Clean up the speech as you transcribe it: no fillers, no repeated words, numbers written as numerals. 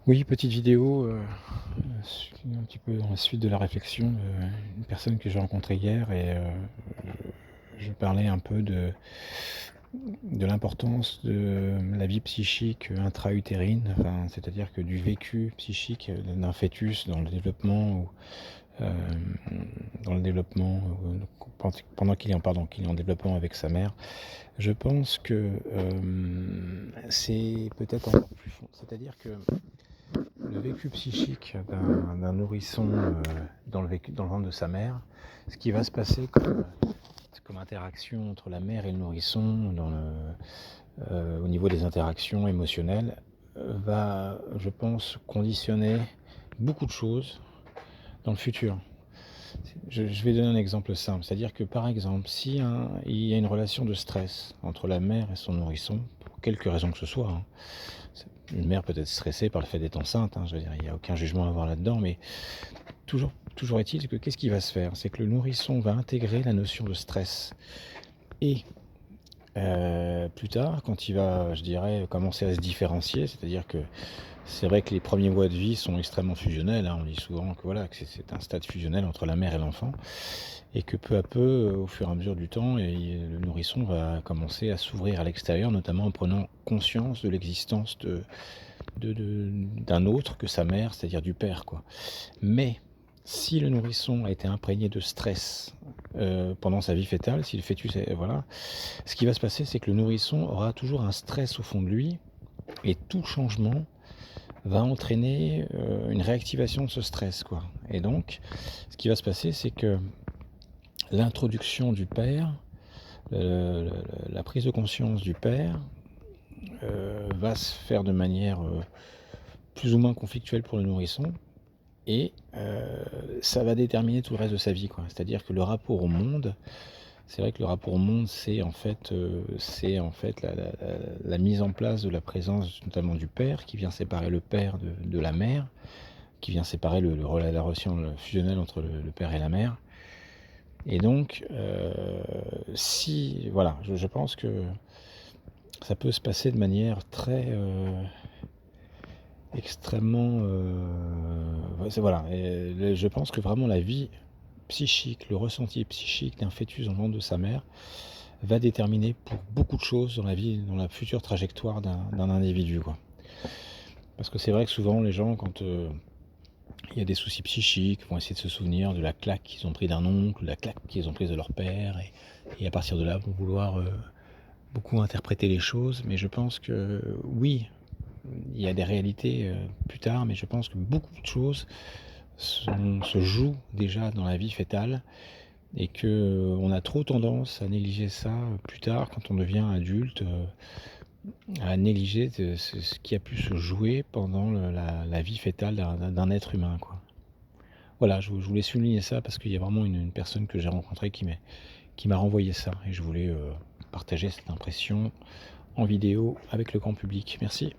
Oui, petite vidéo, un petit peu dans la suite de la réflexion d'une personne que j'ai rencontrée hier et je parlais un peu de l'importance de la vie psychique intra-utérine, enfin, c'est-à-dire que du vécu psychique d'un fœtus dans le développement ou dans le développement pendant qu'il est en développement avec sa mère. Je pense que c'est peut-être encore plus fond. C'est-à-dire que le vécu psychique d'un nourrisson dans le ventre de sa mère, ce qui va se passer comme interaction entre la mère et le nourrisson au niveau des interactions émotionnelles, va, je pense, conditionner beaucoup de choses dans le futur. Je vais donner un exemple simple, c'est-à-dire que par exemple, si il y a une relation de stress entre la mère et son nourrisson, pour quelque raison que ce soit, hein, une mère peut être stressée par le fait d'être enceinte, je veux dire, il n'y a aucun jugement à avoir là-dedans, mais toujours est-il que qu'est-ce qui va se faire? C'est que le nourrisson va intégrer la notion de stress. Et plus tard, quand il va, je dirais, commencer à se différencier, c'est-à-dire que c'est vrai que les premiers mois de vie sont extrêmement fusionnels, on dit souvent que voilà, que c'est un stade fusionnel entre la mère et l'enfant, et que peu à peu, au fur et à mesure du temps, le nourrisson va commencer à s'ouvrir à l'extérieur, notamment en prenant conscience de l'existence d'un autre que sa mère, c'est-à-dire du père, quoi. Mais si le nourrisson a été imprégné de stress pendant sa vie fœtale, si le fœtus voilà, ce qui va se passer, c'est que le nourrisson aura toujours un stress au fond de lui, et tout changement va entraîner une réactivation de ce stress, quoi. Et donc, ce qui va se passer, c'est que l'introduction du père, la prise de conscience du père, va se faire de manière plus ou moins conflictuelle pour le nourrisson, et ça va déterminer tout le reste de sa vie, quoi. C'est-à-dire que le rapport au monde, c'est vrai que le rapport au monde, c'est en fait la mise en place de la présence notamment du père, qui vient séparer le père de la mère, qui vient séparer la relation fusionnelle entre le père et la mère. Et donc, si voilà, je pense que ça peut se passer de manière très extrêmement voilà. Et je pense que vraiment la vie psychique, le ressenti psychique d'un fœtus dans le ventre de sa mère va déterminer pour beaucoup de choses dans la vie, dans la future trajectoire d'un individu, quoi. Parce que c'est vrai que souvent les gens, quand il y a des soucis psychiques, vont essayer de se souvenir de la claque qu'ils ont pris d'un oncle, de la claque qu'ils ont prise de leur père, et à partir de là vont vouloir beaucoup interpréter les choses. Mais je pense que oui, il y a des réalités plus tard, mais je pense que beaucoup de choses se jouent déjà dans la vie fœtale, et que on a trop tendance à négliger ça plus tard quand on devient adulte, à négliger ce qui a pu se jouer pendant la vie fœtale d'un être humain, quoi. Voilà, je voulais souligner ça parce qu'il y a vraiment une personne que j'ai rencontrée qui m'a renvoyé ça, et je voulais partager cette impression en vidéo avec le grand public. Merci.